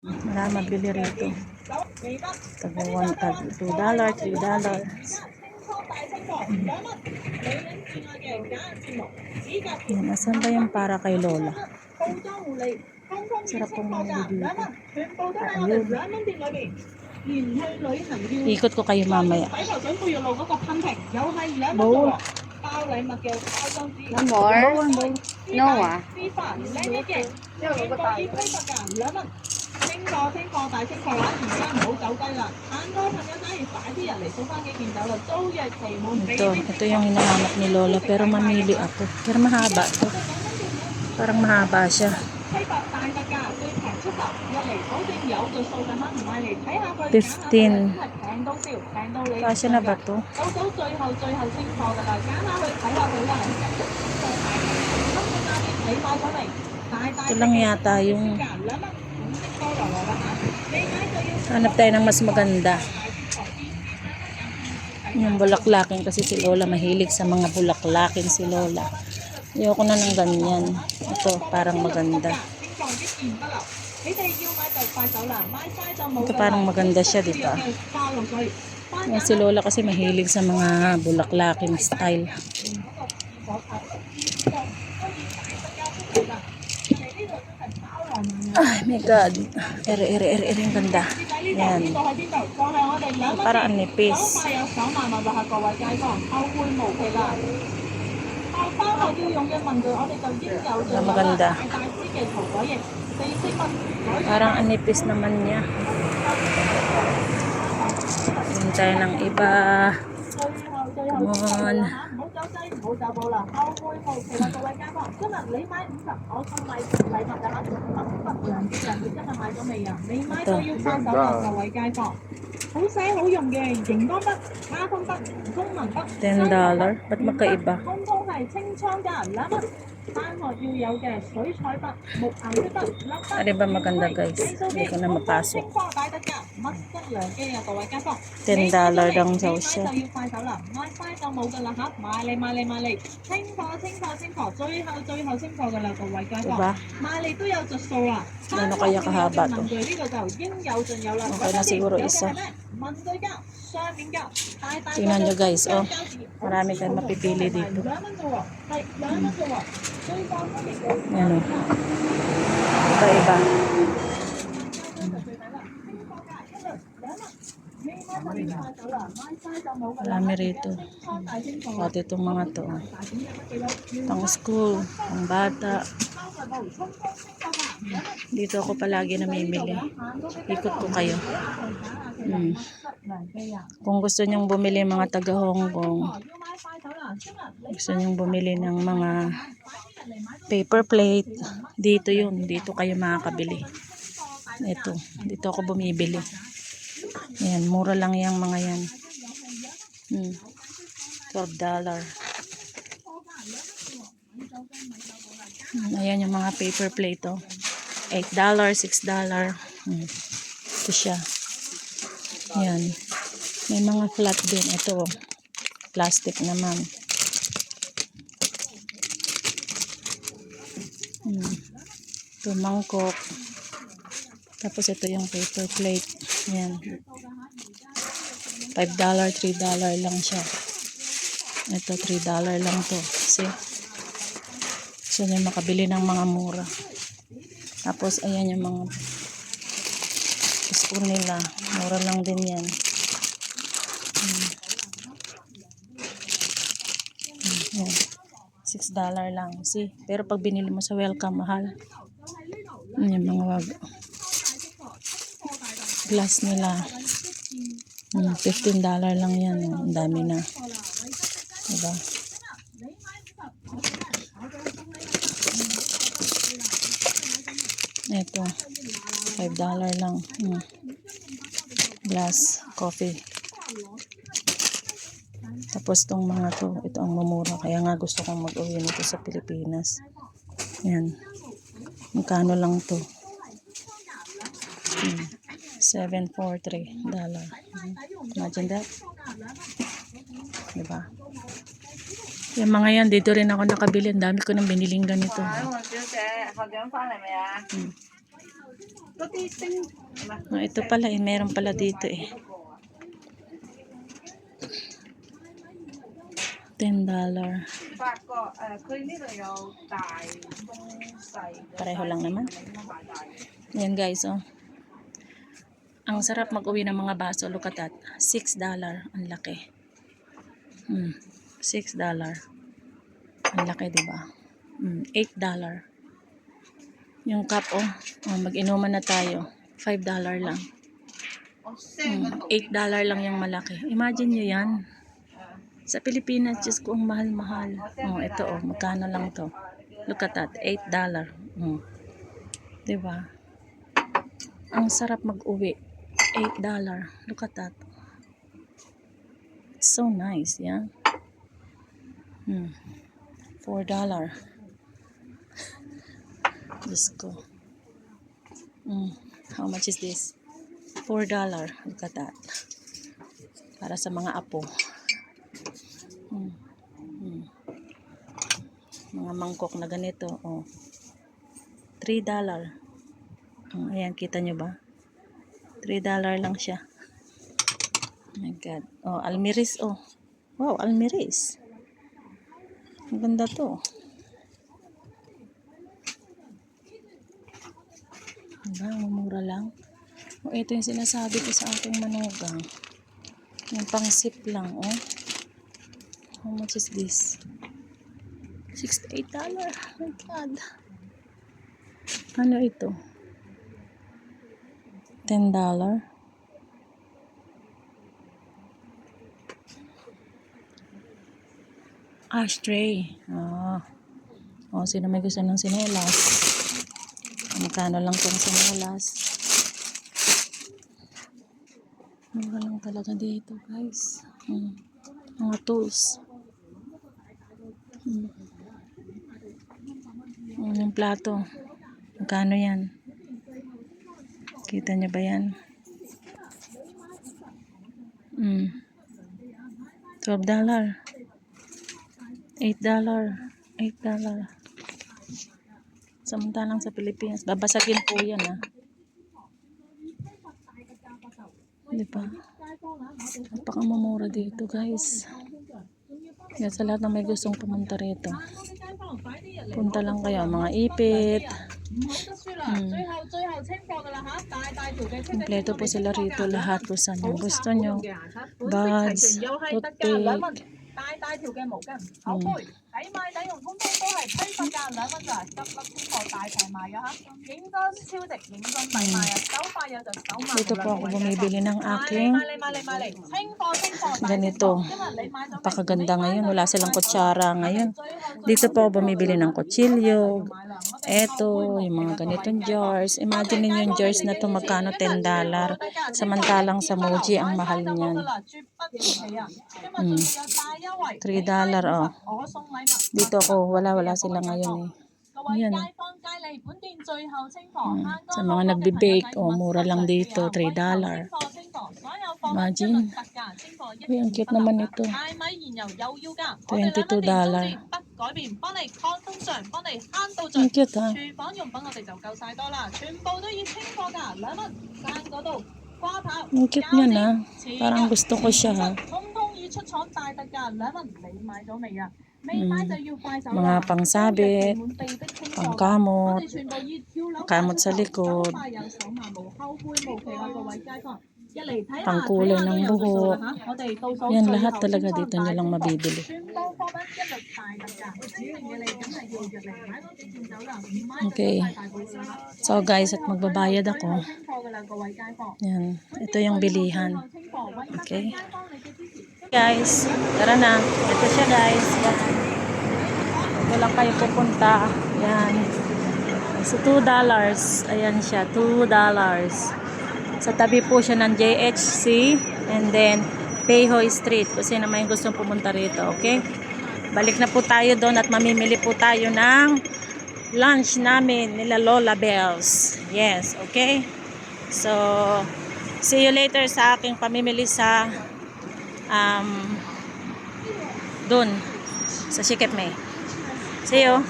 Wala mabili rito. Taga $2, $3. Yan, asan ba yung para kay Lola? Sarap pong mamili dito. Ayun. Ikot ko kayo mamaya. Bowl. No more? No ah. Ito yung hinahanap ni Lola, pero mamili ako. Pero mahaba to. Parang mahaba siya. 15. Kasya na ba to? Ito lang yata yung hanap tayo ng mas maganda. Yung bulaklakin kasi si Lola mahilig sa mga bulaklakin si Lola. Ayoko na ng ganyan. Ito parang maganda. Ito parang maganda siya, di ba? Si Lola kasi mahilig sa mga bulaklakin style. Ay my God. Ang ganda. Yan. Parang nipis. Maganda. Parang anipis naman niya. Hintay ng iba. Come on. Ito. $10. Ba't magkaiba? Ano ba maganda guys? Hindi ko na mapasok. $10 lang daw siya. Diba? Ano kaya kahaba to? Okay na siguro isa. Tingnan nyo guys, oh. Marami kayong mapipili dito. Yan o. Iba-iba. Marami rito. Pati itong mga to. Pang school, pang bata. Dito ako palagi namimili. Ikot ko kayo. Kung gusto nyong bumili mga taga Hong Kong, gusto nyong bumili ng mga paper plate, dito yun. Dito kayo makakabili. Ito. Dito ako bumibili. Ayan, mura lang yung mga yan. $12. Ayan yung mga paper plate, oh. $8, $6. Ito siya. Ayan. May mga flat din. Ito, plastic naman. Ito, mangkok. Tapos ito yung paper plate. Ayan. $5, $3 lang siya. Ito, $3 lang to. See? So, yung makabili ng mga mura. Tapos, ayan yung mga spoon nila. Mura lang din yan. Ayan. $6 lang. See? Pero pag binili mo sa welcome, mahal. Yung mga glass nila. $15 lang yan. Ang dami na. Diba? Ito. $5 lang. Glass coffee. Tapos tong mga to, ito ang mamura. Kaya nga gusto kong mag-uwi nito sa Pilipinas. Yan. Magkano lang to? $743. Imagine that. Diba? Yung mga yan, dito rin ako nakabili. Ang dami ko nang biniling ganito. Oh, ito pala eh, meron pala dito eh. $10. Pareho lang naman. Yan guys, oh. Ang sarap mag-uwi ng mga baso. Look at that. $6. Ang laki. $6. Ang laki, diba? $8. Yung cup, oh. Mag-inuman na tayo. $5 lang. $8 lang yung malaki. Imagine nyo yan. Sa Pilipinas, Diyos ko, ang mahal-mahal. Ito, oh. Magkano lang to? Look at that. $8. Diba? Ang sarap mag-uwi. $8. Look at that. It's so nice, yeah? $4. Diyos ko. How much is this? $4. Look at that. Para sa mga apo. Mga mangkok na ganito. Oh. $3. Ayan, kita nyo ba? $3 lang siya. Oh my God. Oh, almiris. Oh. Wow, almiris. Ang ganda to. Diba? Mumura lang. Oh, ito yung sinasabi ko sa aking manugang. Yung pang sip lang. Oh. How much is this? $68. Oh my God. Ano ito? $10. Ashtray. Sino may gusto ng sinelas? Magkano lang itong sinelas? Mura lang talaga dito, guys. Mga tools. Yung plato. Magkano yan? Kita niyo ba yan? $12. $8. Samantalang sa Pilipinas, babasagin po yan, ha. Diba? Napakamumura dito, guys. Kaya sa lahat na may gustong pumunta rito, punta lang kayo. Mga ipit. Kompleto po sila rito. Lahat po sa nyo gusto nyo. Buds, toothpick. Dito po ako bumibili ng aking ganito. Napakaganda ngayon. Wala silang kutsara ngayon. Dito po ako bumibili ng kutsilyo. Eto, yung mga ganitong jars. Imagine niyo yung jars na to magkano? $10. Samantalang sa Muji ang mahal niyan. $3. Oh. Dito ako, wala sila ngayon eh. Yan. Sa mga nagbe-bake, mura lang dito, $3. Imagine. Uy, ang cute naman ito. $22. Ang cute, ha? Ang cute niya na. Parang gusto ko siya, ha? Mga pangsabit, pangkamot, kamot sa likod, pangkulay ng buhok. Yan lahat talaga dito nyo lang mabibili. Okay. So guys, at magbabayad ako. Yan. Ito yung bilihan. Okay. Guys, tara na. Ito siya guys. Yan. Ito lang kayo pupunta. Yan. So $2. Ayan siya. $2. Sa tabi po siya ng JHC. And then, Peihoy Street. Kasi naman yung gustong pumunta rito. Okay? Balik na po tayo doon at mamimili po tayo ng lunch namin nila Lola Bells. Yes. Okay? So, see you later sa aking pamimili sa doon sa Shikip May. See you.